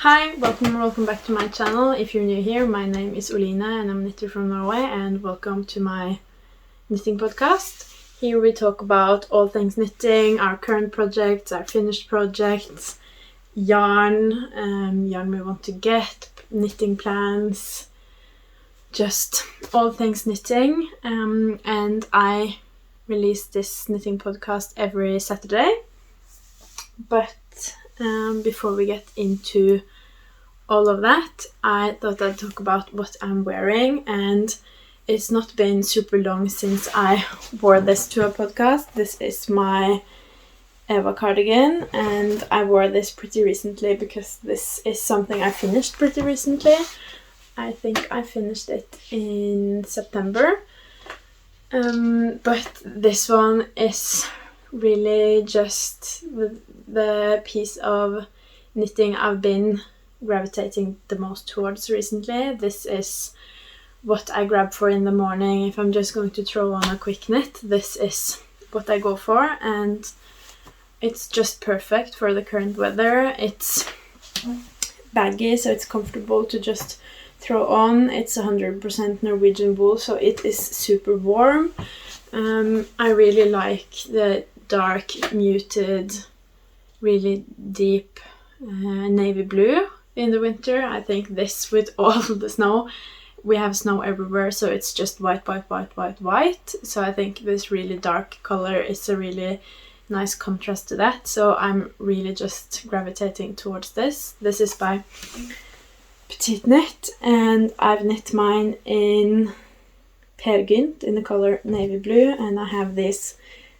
Hi, welcome back to my channel. If you're new here, my name is Oline and I'm a knitter from Norway, and welcome to my knitting podcast. Here we talk about all things knitting, our current projects, our finished projects, yarn we want to get, knitting plans, just all things knitting. And I release this knitting podcast every Saturday. But before we get into all of that, I thought I'd talk about what I'm wearing, and it's not been super long since I wore this to a podcast. This is my Eva Cardigan, and I wore this pretty recently because this is something I finished pretty recently. I think I finished it in September, but this one is really just the piece of knitting I've been gravitating the most towards recently. This is what I grab for in the morning if I'm just going to throw on a quick knit. This is what I go for, and it's just perfect for the current weather. It's baggy, so it's comfortable to just throw on. It's 100% Norwegian wool, so it is super warm. I really like the dark, muted, really deep navy blue in the winter. I think this, with all the snow, we have snow everywhere, so it's just white. So I think this really dark color is a really nice contrast to that. So I'm really just gravitating towards this. This is by Petiteknit, and I've knit mine in Petiteknit in the color navy blue, and I have these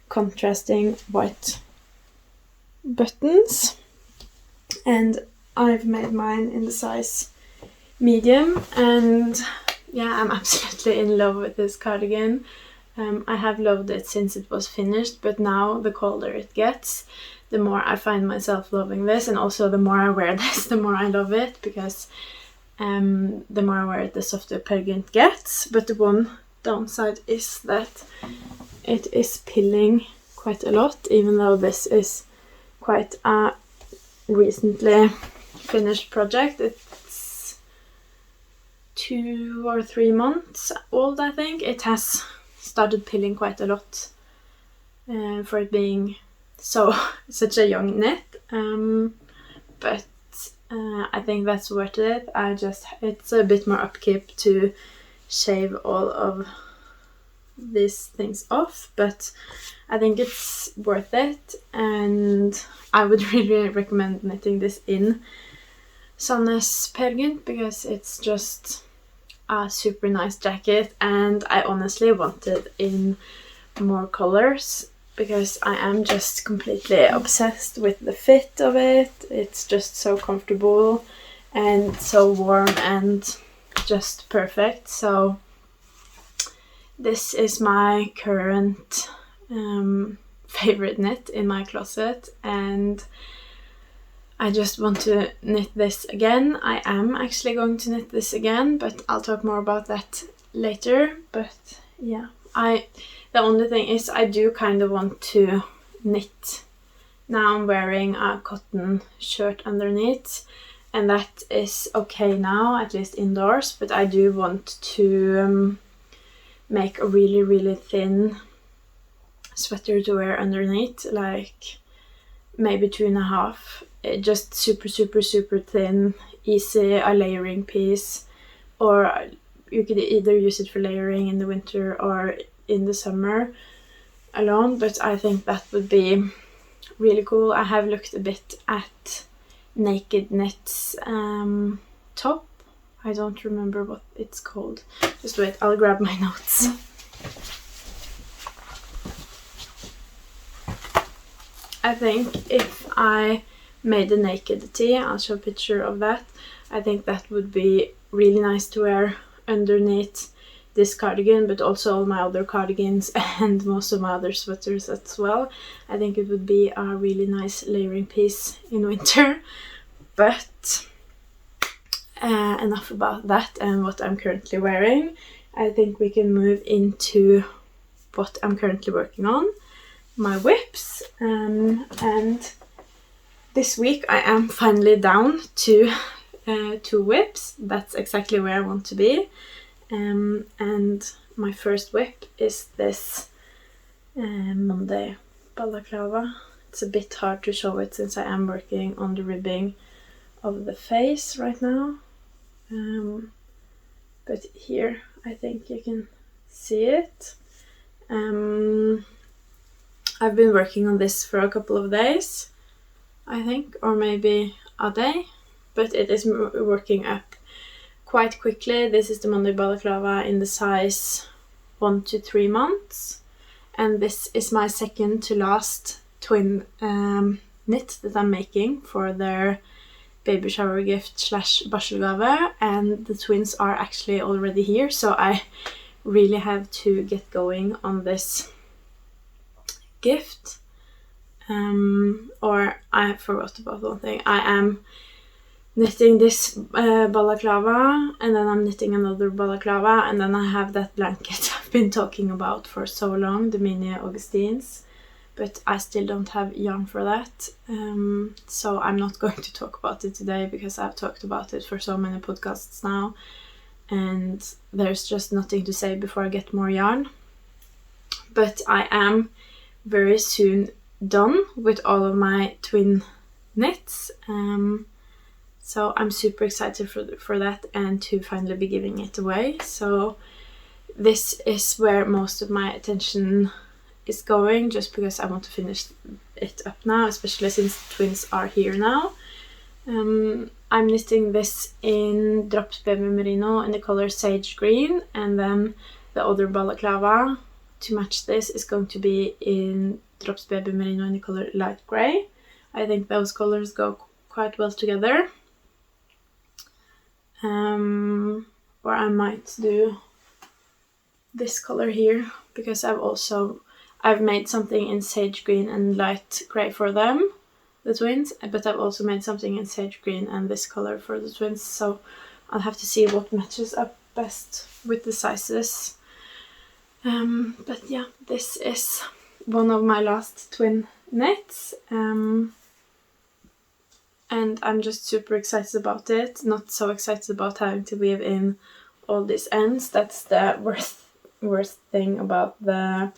contrasting white buttons, and I've made mine in the size medium, and yeah, I'm absolutely in love with this cardigan. I have loved it since it was finished, but now the colder it gets, the more I find myself loving this, and also the more I wear this, the more I love it, because the more I wear it, the softer Petiteknit gets. But the one downside is that it is pilling quite a lot, even though this is quite a recently finished project. It's 2 or 3 months old, I think. It has started pilling quite a lot for it being such a young knit, but I think that's worth it. It's a bit more upkeep to shave all of these things off, but I think it's worth it, and I would really recommend knitting this in Sundae Socks because it's just a super nice jacket, and I honestly wanted in more colors because I am just completely obsessed with the fit of it. It's just so comfortable and so warm and just perfect. So this is my current favorite knit in my closet, and I just want to knit this again. I am actually going to knit this again, but I'll talk more about that later. But yeah, the only thing is I do kind of want to knit. Now I'm wearing a cotton shirt underneath, and that is okay now, at least indoors, but I do want to make a really thin sweater to wear underneath, like maybe 2.5. Just super thin, easy, a layering piece, or you could either use it for layering in the winter or in the summer alone, but I think that would be really cool. I have looked a bit at Naked Knit's top. I don't remember what it's called. Just wait, I'll grab my notes. I think if I made a naked tee, I'll show a picture of that. I think that would be really nice to wear underneath this cardigan, but also all my other cardigans and most of my other sweaters as well. I think it would be a really nice layering piece in winter. But enough about that and what I'm currently wearing. I think we can move into what I'm currently working on, my whips, and this week I am finally down to 2 whips. That's exactly where I want to be. And my first whip is this Monday Balaclava. It's a bit hard to show it since I am working on the ribbing of the face right now. But here I think you can see it. I've been working on this for a couple of days, I think, or maybe a day, but it is working up quite quickly. This is the Monday Balaclava in the size 1 to 3 months, and this is my second to last twin knit that I'm making for their baby shower gift / barselgave, and the twins are actually already here, so I really have to get going on this gift. Or I forgot about one thing. I am knitting this balaclava, and then I'm knitting another balaclava, and then I have that blanket I've been talking about for so long, the mini Augustines, but I still don't have yarn for that, so I'm not going to talk about it today because I've talked about it for so many podcasts now, and there's just nothing to say before I get more yarn. But I am very soon done with all of my twin knits, so I'm super excited for that and to finally be giving it away. So this is where most of my attention is going, just because I want to finish it up now, especially since the twins are here now. I'm knitting this in Drops Baby Merino in the color Sage Green, and then the other balaclava to match this is going to be in Drops Baby Merino in the color Light Grey. I think those colors go quite well together. Or I might do this color here, because I've made something in Sage Green and Light Grey for them, the twins, but I've also made something in Sage Green and this color for the twins, so I'll have to see what matches up best with the sizes. But yeah, this is one of my last twin knits, and I'm just super excited about it. Not so excited about having to weave in all these ends. That's the worst thing about the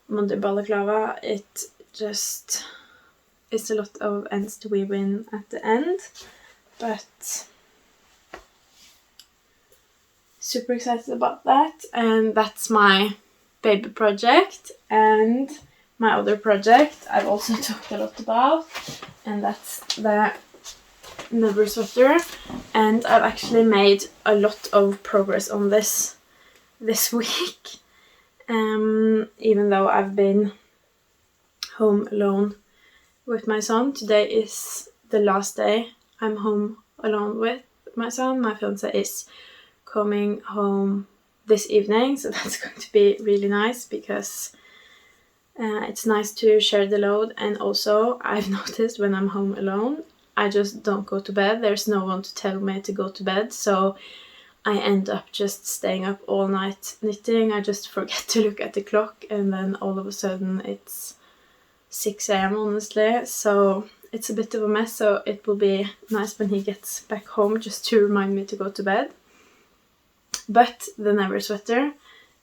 Monday Balaclava. It just is a lot of ends to weave in at the end, but super excited about that. And that's my baby project. And my other project I've also talked a lot about, and that's the Never Sweater, and I've actually made a lot of progress on this week, even though I've been home alone with my son. Today is the last day I'm home alone with my son. My fiance is coming home this evening, so that's going to be really nice, because it's nice to share the load. And also, I've noticed when I'm home alone, I just don't go to bed. There's no one to tell me to go to bed, so I end up just staying up all night knitting. I just forget to look at the clock, and then all of a sudden it's 6 a.m. honestly, so it's a bit of a mess. So it will be nice when he gets back home just to remind me to go to bed. But the Never Sweater,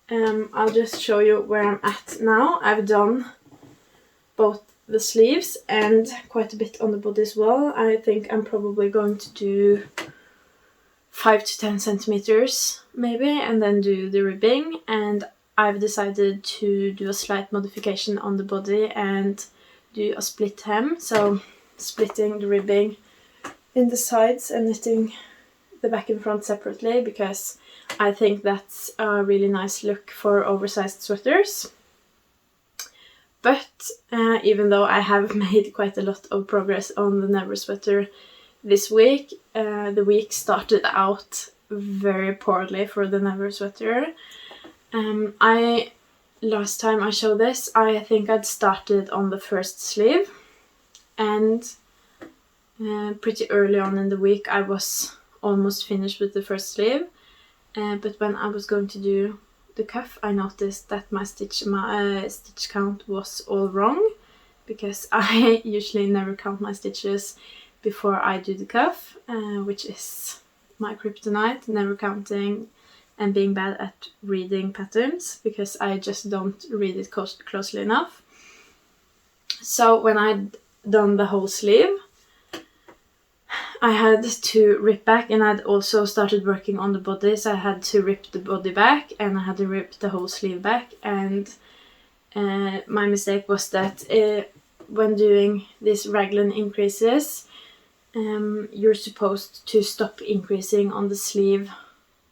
I'll just show you where I'm at now. I've done both the sleeves and quite a bit on the body as well. I think I'm probably going to do 5 to 10 centimeters maybe, and then do the ribbing. And I've decided to do a slight modification on the body and do a split hem, so splitting the ribbing in the sides and knitting the back and front separately, because I think that's a really nice look for oversized sweaters. But even though I have made quite a lot of progress on the Never Sweater this week, the week started out very poorly for the Never Sweater. Last time I showed this, I think I'd started on the first sleeve, and pretty early on in the week I was almost finished with the first sleeve. But when I was going to do the cuff, I noticed that my stitch count was all wrong, because I usually never count my stitches before I do the cuff, which is my kryptonite, never counting and being bad at reading patterns because I just don't read it closely enough. So when I'd done the whole sleeve, I had to rip back, and I'd also started working on the body, so I had to rip the body back and I had to rip the whole sleeve back. And my mistake was that when doing these raglan increases, you're supposed to stop increasing on the sleeve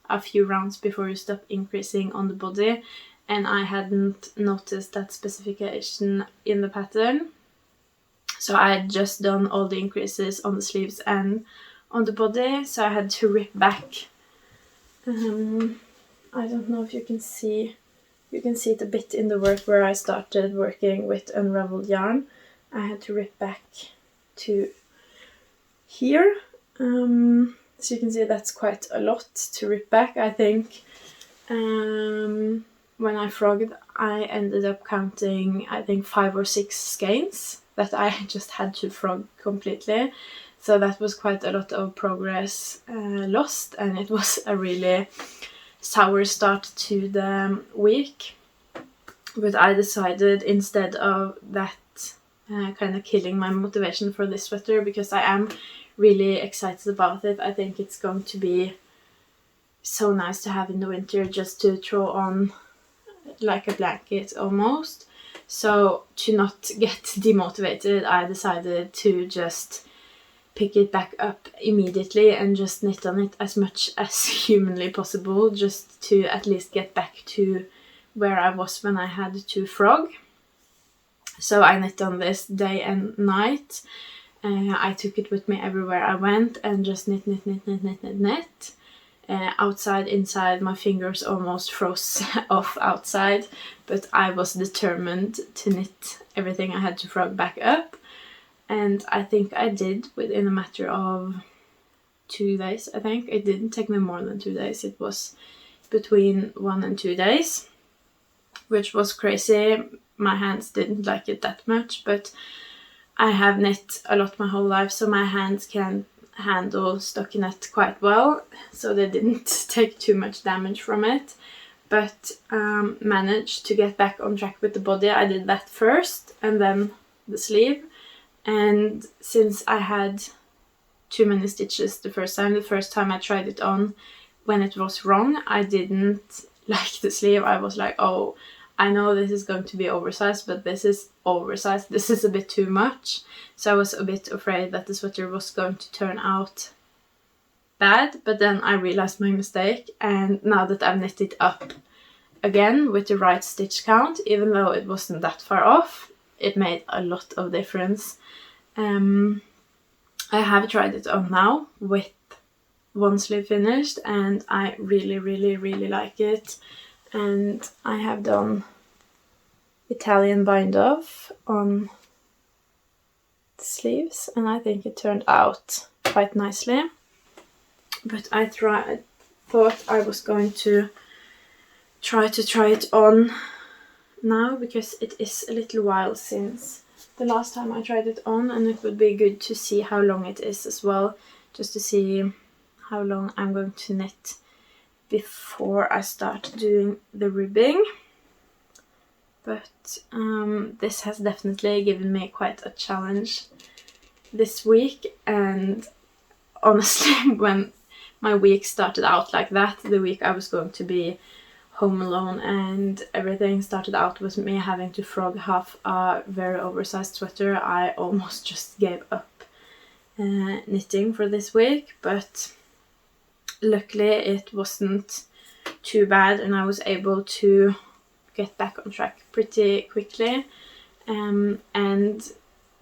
a few rounds before you stop increasing on the body, and I hadn't noticed that specification in the pattern. So I had just done all the increases on the sleeves and on the body, so I had to rip back. I don't know if you can see it a bit in the work where I started working with unraveled yarn. I had to rip back to here. So you can see that's quite a lot to rip back. I think when I frogged, I ended up counting, I think, 5 or 6 skeins that I just had to frog completely. So that was quite a lot of progress lost, and it was a really sour start to the week. But I decided, instead of that kind of killing my motivation for this sweater, because I am really excited about it. I think it's going to be so nice to have in the winter, just to throw on like a blanket almost. So to not get demotivated, I decided to just pick it back up immediately and just knit on it as much as humanly possible, just to at least get back to where I was when I had to frog. So I knit on this day and night. I took it with me everywhere I went and just knit. Outside, inside, my fingers almost froze off outside, but I was determined to knit everything I had to frog back up. And I think I did within a matter of 2 days, I think. It didn't take me more than 2 days. It was between 1 and 2 days, which was crazy. My hands didn't like it that much, but I have knit a lot my whole life, so my hands can handle stockinette quite well, so they didn't take too much damage from it. But managed to get back on track with the body. I did that first and then the sleeve. And since I had too many stitches the first time I tried it on, when it was wrong, I didn't like the sleeve. I was like, oh, I know this is going to be oversized, but this is oversized. This is a bit too much. So I was a bit afraid that the sweater was going to turn out bad, but then I realized my mistake, and now that I've knit it up again with the right stitch count, even though it wasn't that far off, it made a lot of difference. I have tried it on now with one sleeve finished, and I really like it. And I have done Italian bind off on the sleeves, and I think it turned out quite nicely. But I thought I was going to try it on now, because it is a little while since the last time I tried it on, and it would be good to see how long it is as well, just to see how long I'm going to knit before I start doing the ribbing. But this has definitely given me quite a challenge this week, and honestly, when my week started out like that, the week I was going to be home alone and everything started out with me having to frog half a very oversized sweater, I almost just gave up knitting for this week. But luckily it wasn't too bad, and I was able to get back on track pretty quickly. And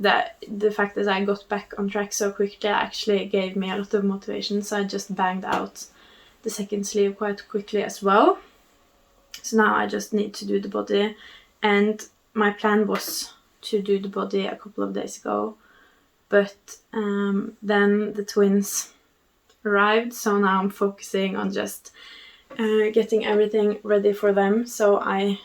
the fact that I got back on track so quickly actually gave me a lot of motivation, so I just banged out the second sleeve quite quickly as well. So now I just need to do the body, and my plan was to do the body a couple of days ago, but then the twins arrived, so now I'm focusing on just getting everything ready for them, so I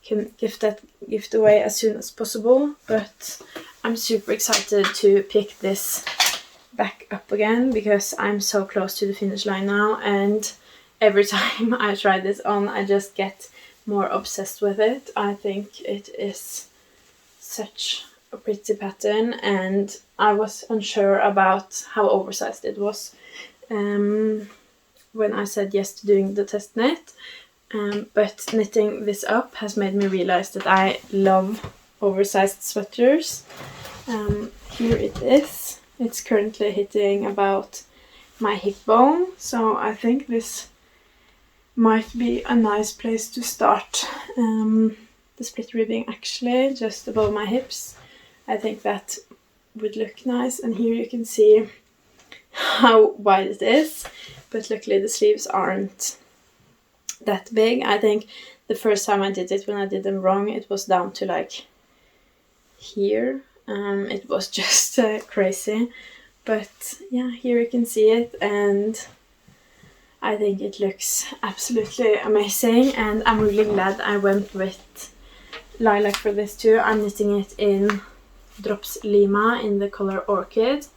can gift away as soon as possible, but I'm super excited to pick this back up again because I'm so close to the finish line now, and every time I try this on I just get more obsessed with it. I think it is such a pretty pattern, and I was unsure about how oversized it was when I said yes to doing the test knit. But knitting this up has made me realize that I love oversized sweaters. Here it is. It's currently hitting about my hip bone, so I think this might be a nice place to start. The split ribbing actually just above my hips. I think that would look nice, and here you can see how wide it is, but luckily the sleeves aren't that big. I think the first time I did it, when I did them wrong, it was down to like here. It was just crazy, but yeah, here you can see it, and I think it looks absolutely amazing, and I'm really glad I went with lilac for this too. I'm knitting it in Drops Lima in the color Orchid,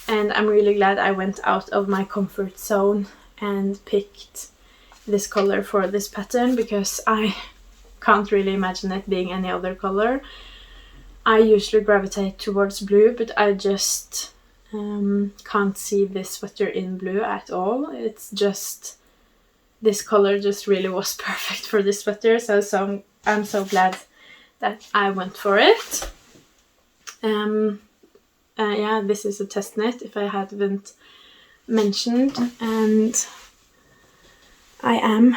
and I'm really glad I went out of my comfort zone and picked this color for this pattern, because I can't really imagine it being any other color. I usually gravitate towards blue, but I just can't see this sweater in blue at all. It's just, this color just really was perfect for this sweater, so I'm so glad that I went for it. Yeah, this is a test knit, if I hadn't mentioned, and I am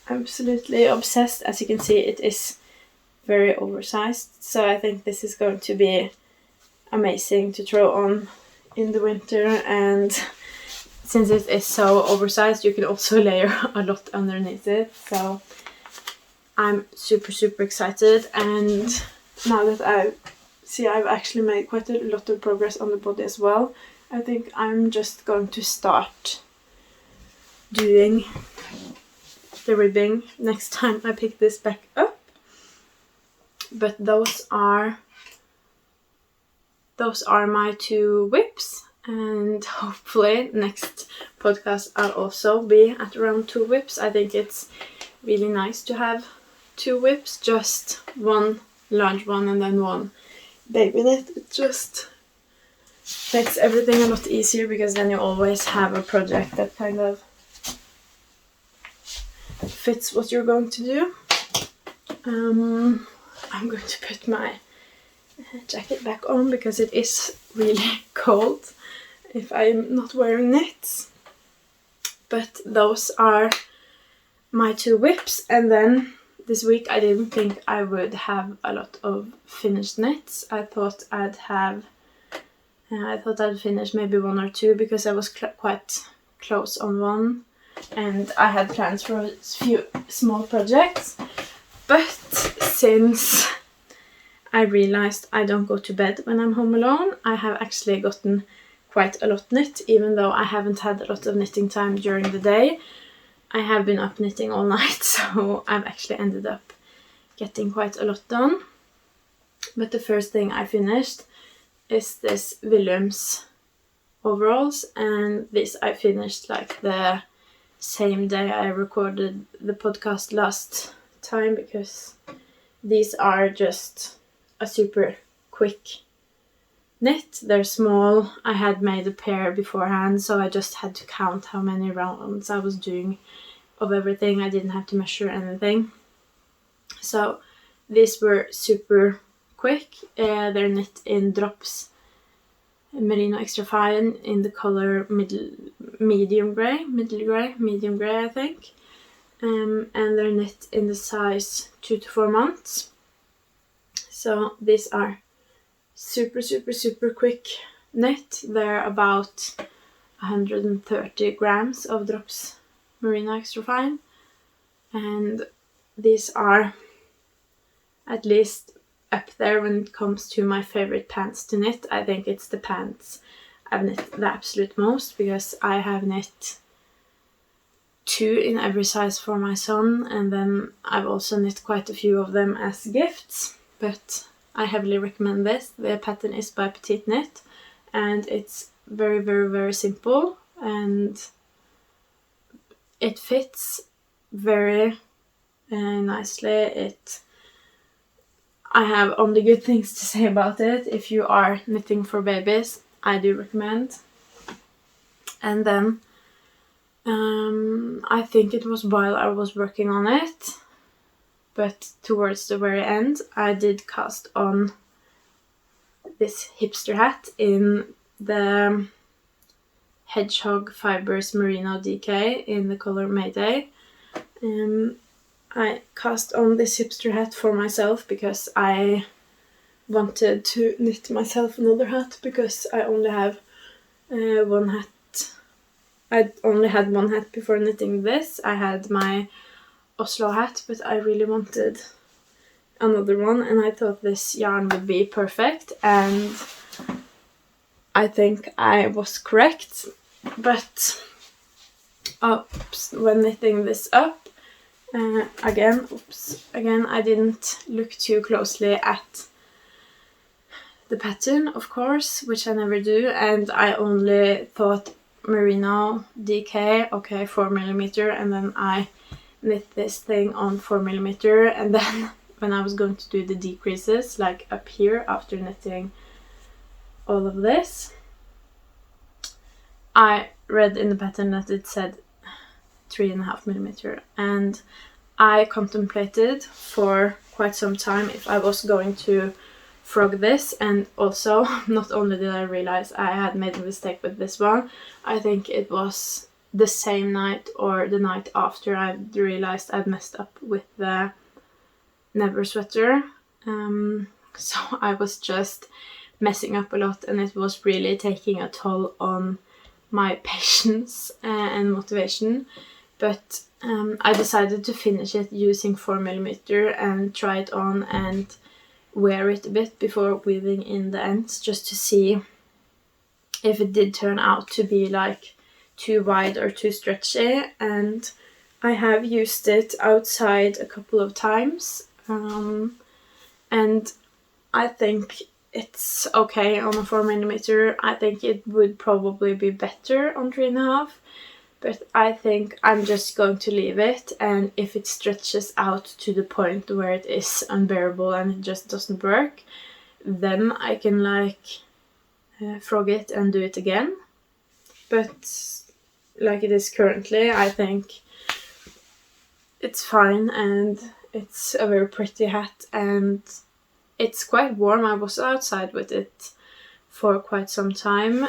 absolutely obsessed. As you can see, it is very oversized, so I think this is going to be amazing to throw on in the winter, and since it is so oversized you can also layer a lot underneath it, so I'm super excited. And now that I've actually made quite a lot of progress on the body as well, I think I'm just going to start doing the ribbing next time I pick this back up. But those are my two whips, and hopefully next podcast I'll also be at around 2 whips. I think it's really nice to have 2 whips, just one large one and then one baby knit. It just makes everything a lot easier, because then you always have a project that kind of fits what you're going to do. I'm going to put my jacket back on because it is really cold if I'm not wearing knits. But those are my 2 whips, and then this week I didn't think I would have a lot of finished knits. I thought I'd finish maybe 1 or 2, because I was quite close on one, and I had plans for a few small projects. But since I realized I don't go to bed when I'm home alone, I have actually gotten quite a lot knit, even though I haven't had a lot of knitting time during the day. I have been up knitting all night, so I've actually ended up getting quite a lot done. But the first thing I finished is this Willums overalls, and this I finished like the same day I recorded the podcast last time, because these are just a super quick knit. They're small. I had made a pair beforehand, so I just had to count how many rounds I was doing of everything. I didn't have to measure anything. So these were super quick. They're knit in Drops Merino Extra Fine in the color medium gray, I think. And they're knit in the size 2 to 4 months. So these are super quick knit. They're about 130 grams of Drops Merino Extra Fine, and these are at least up there when it comes to my favorite pants to knit. I think it's the pants I've knit the absolute most, because I have knit 2 in every size for my son, and then I've also knit quite a few of them as gifts, but I heavily recommend this. The pattern is by Petiteknit, and it's very, very, very simple, and it fits very nicely. I have only good things to say about it. If you are knitting for babies, I do recommend. And then I think it was while I was working on it, but towards the very end, I did cast on this hipster hat in the Hedgehog Fibers Merino DK in the color Mayday. I cast on this hipster hat for myself because I wanted to knit myself another hat, because I only have one hat. I only had one hat before knitting this. I had my Oslo hat, but I really wanted another one, and I thought this yarn would be perfect, and I think I was correct. But when knitting this up, again, I didn't look too closely at the pattern, of course, which I never do, and I only thought merino DK, okay, 4mm, and then I knit this thing on 4mm, and then when I was going to do the decreases, like up here after knitting all of this, I read in the pattern that it said 3.5mm, and I contemplated for quite some time if I was going to frog this, and also not only did I realize I had made a mistake with this one, I think it was the same night or the night after I realized I'd messed up with the Never sweater, so I was just messing up a lot, and it was really taking a toll on my patience and motivation. But I decided to finish it using 4mm and try it on and wear it a bit before weaving in the ends, just to see if it did turn out to be like too wide or too stretchy. And I have used it outside a couple of times, and I think it's okay on a 4mm. I think it would probably be better on 3.5, but I think I'm just going to leave it, and if it stretches out to the point where it is unbearable and it just doesn't work, then I can like frog it and do it again. But like it is currently, I think it's fine, and it's a very pretty hat, and it's quite warm. I was outside with it for quite some time.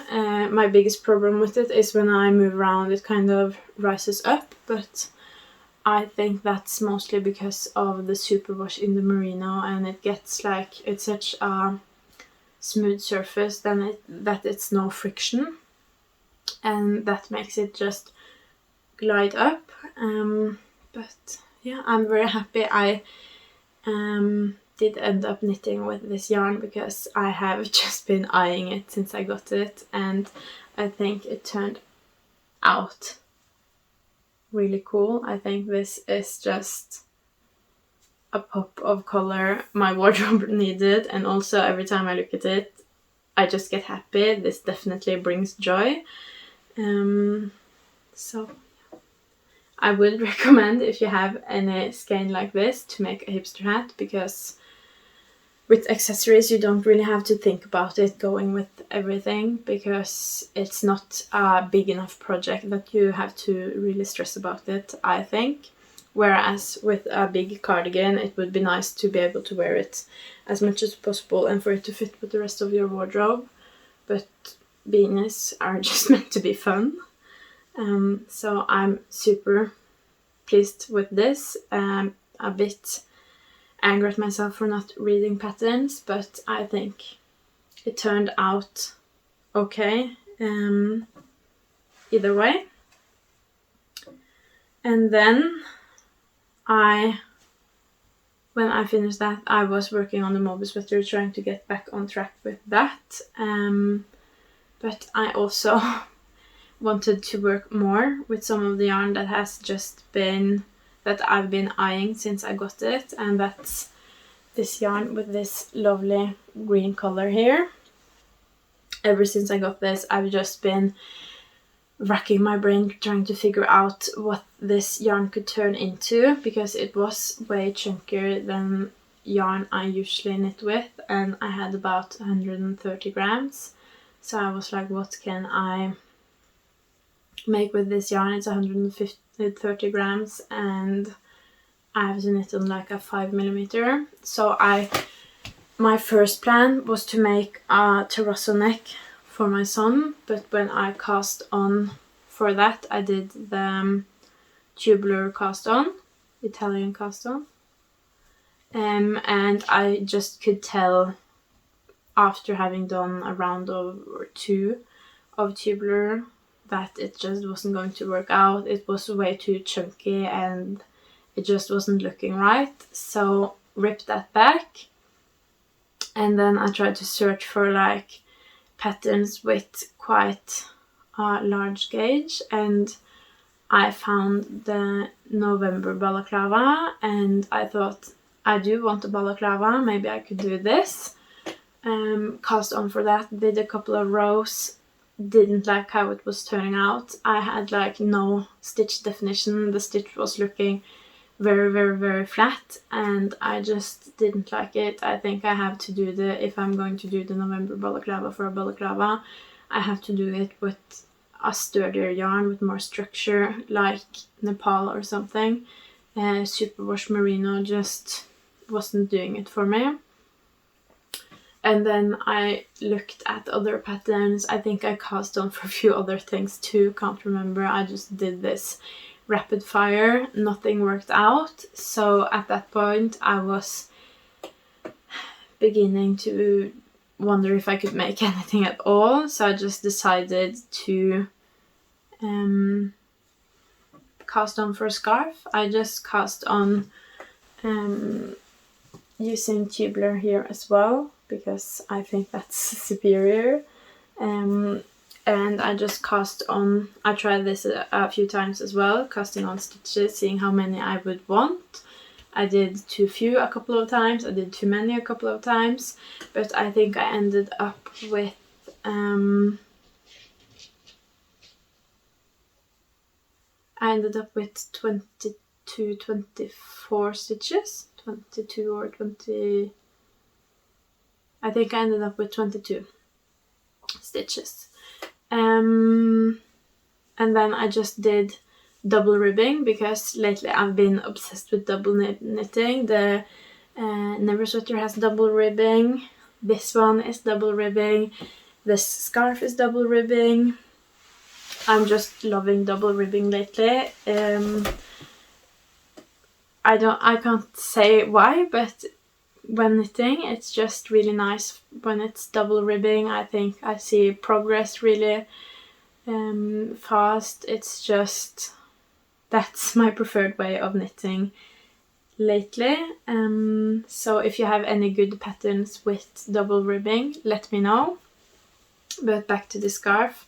My biggest problem with it is when I move around it kind of rises up, but I think that's mostly because of the superwash in the merino, and it gets like, it's such a smooth surface that it's no friction, and that makes it just glide up. But yeah, I'm very happy I did end up knitting with this yarn, because I have just been eyeing it since I got it, and I think it turned out really cool. I think this is just a pop of color my wardrobe needed, and also every time I look at it I just get happy. This definitely brings joy. So I would recommend, if you have any skein like this, to make a hipster hat, because with accessories you don't really have to think about it going with everything, because it's not a big enough project that you have to really stress about it, I think. Whereas with a big cardigan, it would be nice to be able to wear it as much as possible and for it to fit with the rest of your wardrobe. But beanies are just meant to be fun. So I'm super pleased with this. A bit angry at myself for not reading patterns, but I think it turned out okay either way. And then when I finished that, I was working on the Moby Sweater, trying to get back on track with that. But I also wanted to work more with some of the yarn that has just been, that I've been eyeing since I got it, and that's this yarn with this lovely green color here. Ever since I got this, I've just been racking my brain trying to figure out what this yarn could turn into, because it was way chunkier than yarn I usually knit with, and I had about 130 grams. So I was like, what can I make with this yarn? It's 130 grams and I have to knit on like a 5mm. So my first plan was to make a terrazzo neck for my son, but when I cast on for that, I did the tubular cast on, Italian cast on, and I just could tell after having done a round or two of tubular that it just wasn't going to work out. It was way too chunky and it just wasn't looking right. So ripped that back, and then I tried to search for like patterns with quite a large gauge, and I found the November Balaclava, and I thought, I do want a balaclava, maybe I could do this. Cast on for that, did a couple of rows, didn't like how it was turning out. I had like no stitch definition, the stitch was looking very, very, very flat, and I just didn't like it. I think I have to do if I'm going to do the November Balaclava for a balaclava, I have to do it with a sturdier yarn with more structure, like Nepal or something. Superwash Merino just wasn't doing it for me. And then I looked at other patterns. I think I cast on for a few other things too, can't remember. I just did this rapid fire, nothing worked out. So at that point I was beginning to wonder if I could make anything at all. So I just decided to cast on for a scarf. I just cast on using tubular here as well, because I think that's superior. And I just cast on, I tried this a few times as well, casting on stitches, seeing how many I would want. I did too few a couple of times, I did too many a couple of times, but I think I ended up with 22, 24 stitches, 22 or 20, I think I ended up with 22 stitches. And then I just did double ribbing, because lately I've been obsessed with double knitting. The Never Sweater has double ribbing, this one is double ribbing, this scarf is double ribbing. I'm just loving double ribbing lately. I can't say why, but when knitting it's just really nice when it's double ribbing. I think I see progress really fast. It's just, that's my preferred way of knitting lately. So if you have any good patterns with double ribbing, let me know. But back to the scarf,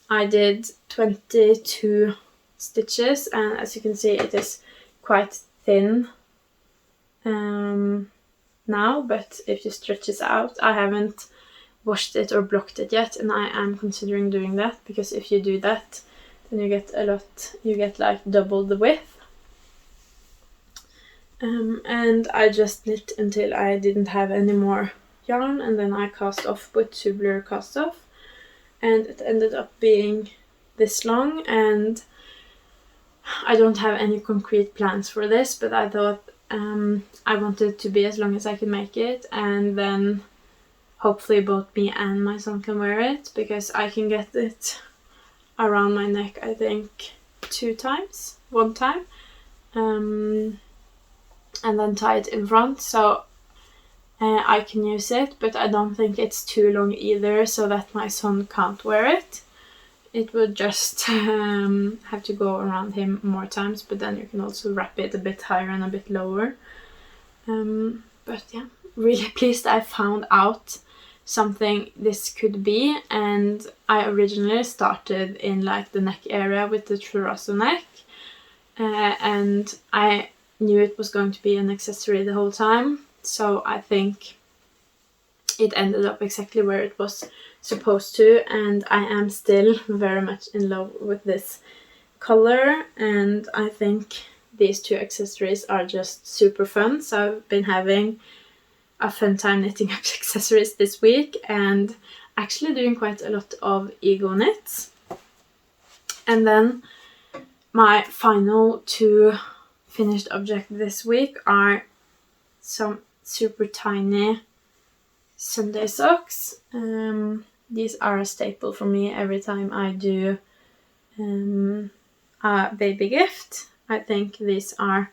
I did 22 stitches, and as you can see it is quite thin now, but if you stretch it out, I haven't washed it or blocked it yet, and I am considering doing that, because if you do that then you get like double the width. And I just knit until I didn't have any more yarn, and then I cast off with tubular cast off, and it ended up being this long. And I don't have any concrete plans for this, but I thought I wanted it to be as long as I can make it, and then hopefully both me and my son can wear it, because I can get it around my neck I think 2 times, 1 time, and then tie it in front, so I can use it, but I don't think it's too long either, so that my son can't wear it. It would just have to go around him more times, but then you can also wrap it a bit higher and a bit lower. But yeah, really pleased I found out something this could be, and I originally started in like the neck area with the Terrazzo neck, and I knew it was going to be an accessory the whole time, so I think it ended up exactly where it was supposed to, and I am still very much in love with this color, and I think these two accessories are just super fun. So I've been having a fun time knitting up accessories this week, and actually doing quite a lot of ego knits. And then my final two finished objects this week are some super tiny Sundae Socks. These are a staple for me every time I do a baby gift. I think these are,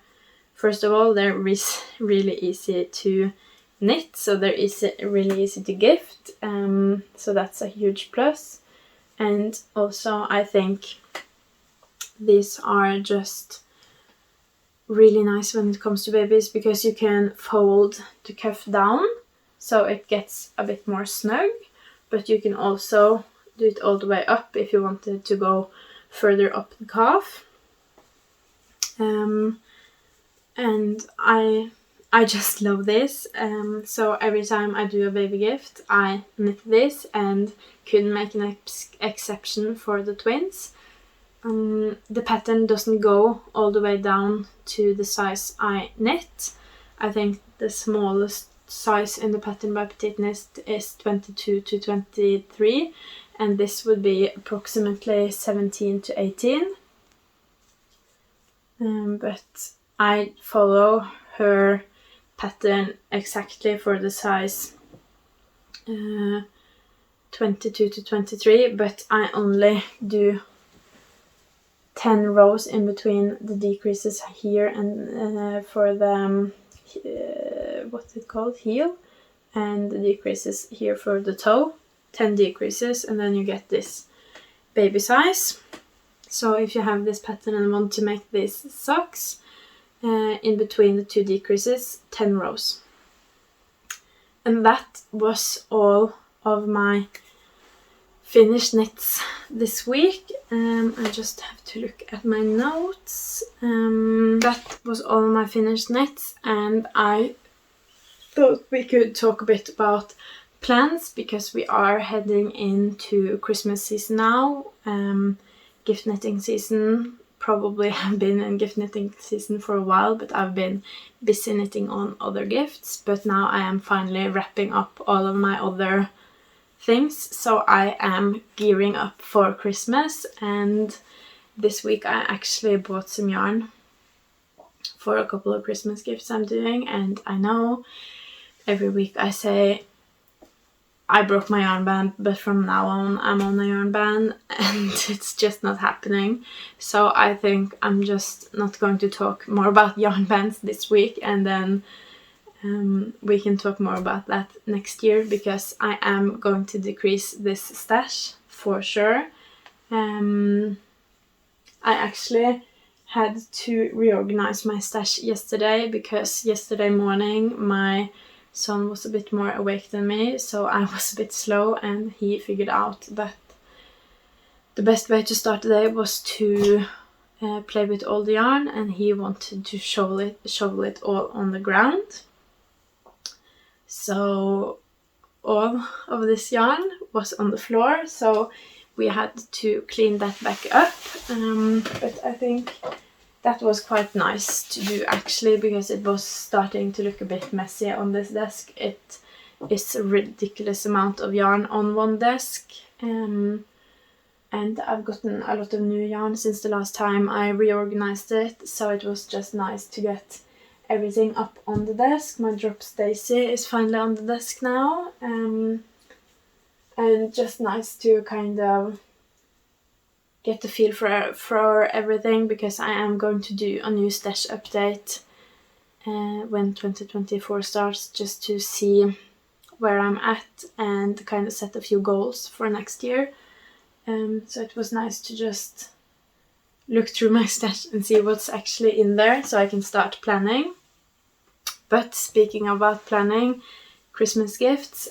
first of all, they're really easy to knit, so they're really easy to gift, so that's a huge plus. And also I think these are just really nice when it comes to babies, because you can fold the cuff down so it gets a bit more snug, but you can also do it all the way up if you wanted to go further up the calf. And I just love this, so every time I do a baby gift I knit this, and couldn't make an exception for the twins. The pattern doesn't go all the way down to the size I knit. I think the smallest size in the pattern by Petiteknit is 22 to 23, and this would be approximately 17 to 18. But I follow her pattern exactly for the size 22 to 23, but I only do 10 rows in between the decreases here and for the what's it called, heel, and the decreases here for the toe. 10 decreases, and then you get this baby size. So if you have this pattern and want to make these socks, in between the two decreases, 10 rows. And that was all of my finished knits this week. I just have to look at my notes. That was all my finished knits, and I thought we could talk a bit about plans, because we are heading into Christmas season now. Gift knitting season, probably have been in gift knitting season for a while, but I've been busy knitting on other gifts. But now I am finally wrapping up all of my other things, so I am gearing up for Christmas. And this week I actually bought some yarn for a couple of Christmas gifts I'm doing, and I know every week I say I broke my yarn band, but from now on I'm on a yarn band, and it's just not happening. So I think I'm just not going to talk more about yarn bands this week, and then we can talk more about that next year, because I am going to decrease this stash for sure. I actually had to reorganize my stash yesterday, because yesterday morning my son was a bit more awake than me, so I was a bit slow, and he figured out that the best way to start the day was to play with all the yarn, and he wanted to shovel it all on the ground. So all of this yarn was on the floor, so we had to clean that back up. But I think that was quite nice to do actually, because it was starting to look a bit messy on this desk. It is a ridiculous amount of yarn on one desk, and I've gotten a lot of new yarn since the last time I reorganized it, so it was just nice to get everything up on the desk. My drop Stacy is finally on the desk now, and just nice to kind of get the feel for everything, because I am going to do a new stash update when 2024 starts, just to see where I'm at and kind of set a few goals for next year. So it was nice to just look through my stash and see what's actually in there, so I can start planning. But speaking about planning Christmas gifts,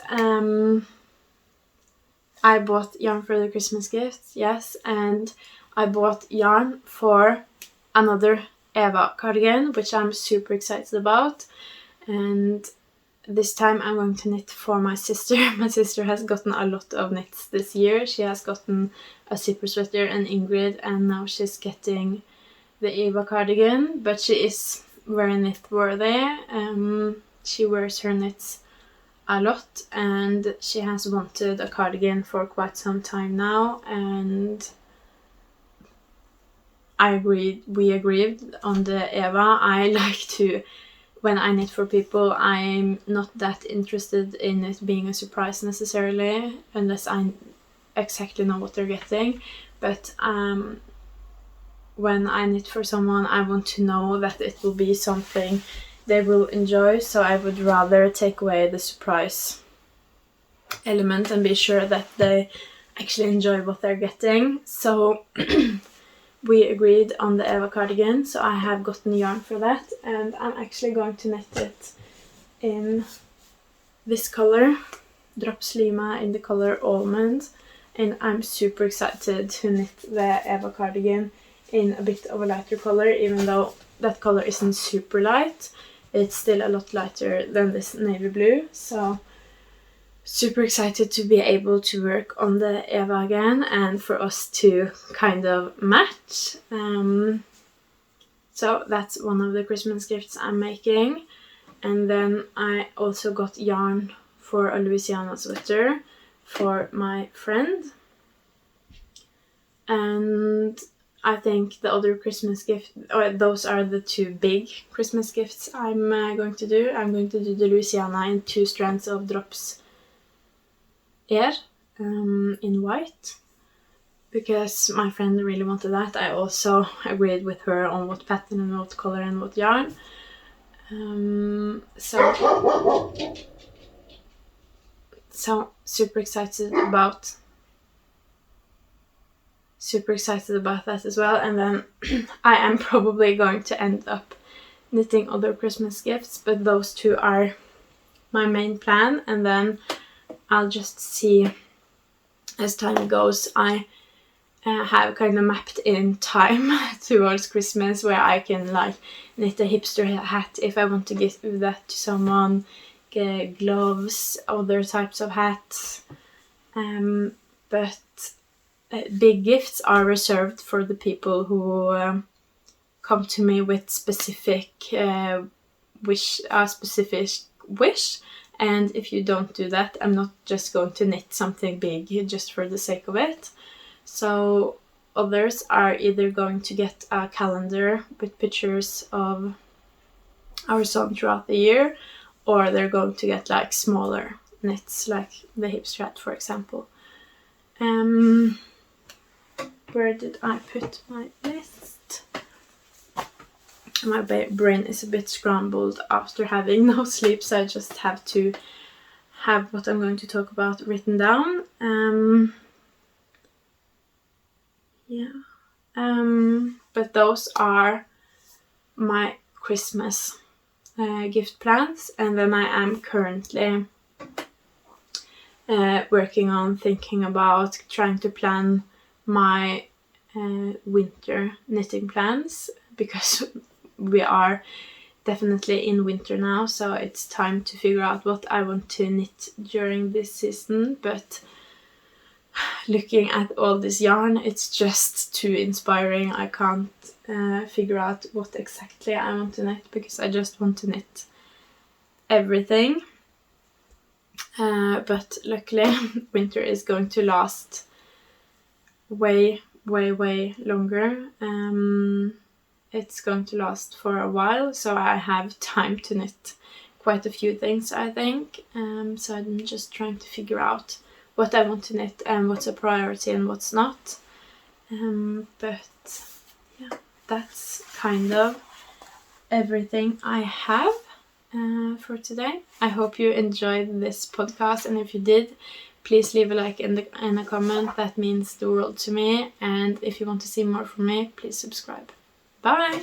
I bought yarn for the Christmas gifts, yes, and I bought yarn for another Eva cardigan, which I'm super excited about. And this time I'm going to knit for my sister. My sister has gotten a lot of knits this year. She has gotten a zipper sweater and Ingrid, and now she's getting the Eva cardigan, but she is very knit worthy. She wears her knits a lot, and she has wanted a cardigan for quite some time now, and we agreed on the Eva. I like to, when I knit for people, I'm not that interested in it being a surprise necessarily, unless I exactly know what they're getting. But when I knit for someone, I want to know that it will be something they will enjoy, so I would rather take away the surprise element and be sure that they actually enjoy what they're getting. So we agreed on the Eva cardigan, so I have gotten yarn for that, and I'm actually going to knit it in this color, Drops Lima, in the color Almond, and I'm super excited to knit the Eva cardigan in a bit of a lighter color, even though that color isn't super light. It's still a lot lighter than this navy blue, so super excited to be able to work on the Eva again and for us to kind of match. So that's one of the Christmas gifts I'm making. And then I also got yarn for a Louisiana sweater for my friend. And I think the other Christmas gift, or those are the two big Christmas gifts I'm going to do. I'm going to do the Louisiana in 2 strands of Drops Air in white, because my friend really wanted that. I also agreed with her on what pattern and what color and what yarn. So super excited about that as well. And then I am probably going to end up knitting other Christmas gifts, but those 2 are my main plan, and then I'll just see as time goes. I have kind of mapped in time towards Christmas where I can like knit a hipster hat if I want to give that to someone, get gloves, other types of hats, but big gifts are reserved for the people who come to me with specific wish. And if you don't do that, I'm not just going to knit something big just for the sake of it. So others are either going to get a calendar with pictures of our son throughout the year, or they're going to get like smaller knits, like the Hipster Hat, for example. Where did I put my list? My brain is a bit scrambled after having no sleep, so I just have to have what I'm going to talk about written down. But those are my Christmas gift plans, and then I am currently working on thinking about trying to plan my winter knitting plans, because we are definitely in winter now, so it's time to figure out what I want to knit during this season. But looking at all this yarn, it's just too inspiring. I can't figure out what exactly I want to knit, because I just want to knit everything. But luckily winter is going to last way longer. It's going to last for a while, so I have time to knit quite a few things, I think. So I'm just trying to figure out what I want to knit and what's a priority and what's not. But yeah, that's kind of everything I have for today. I hope you enjoyed this podcast, and if you did, please leave a like and a comment. That means the world to me. And if you want to see more from me, please subscribe. Bye!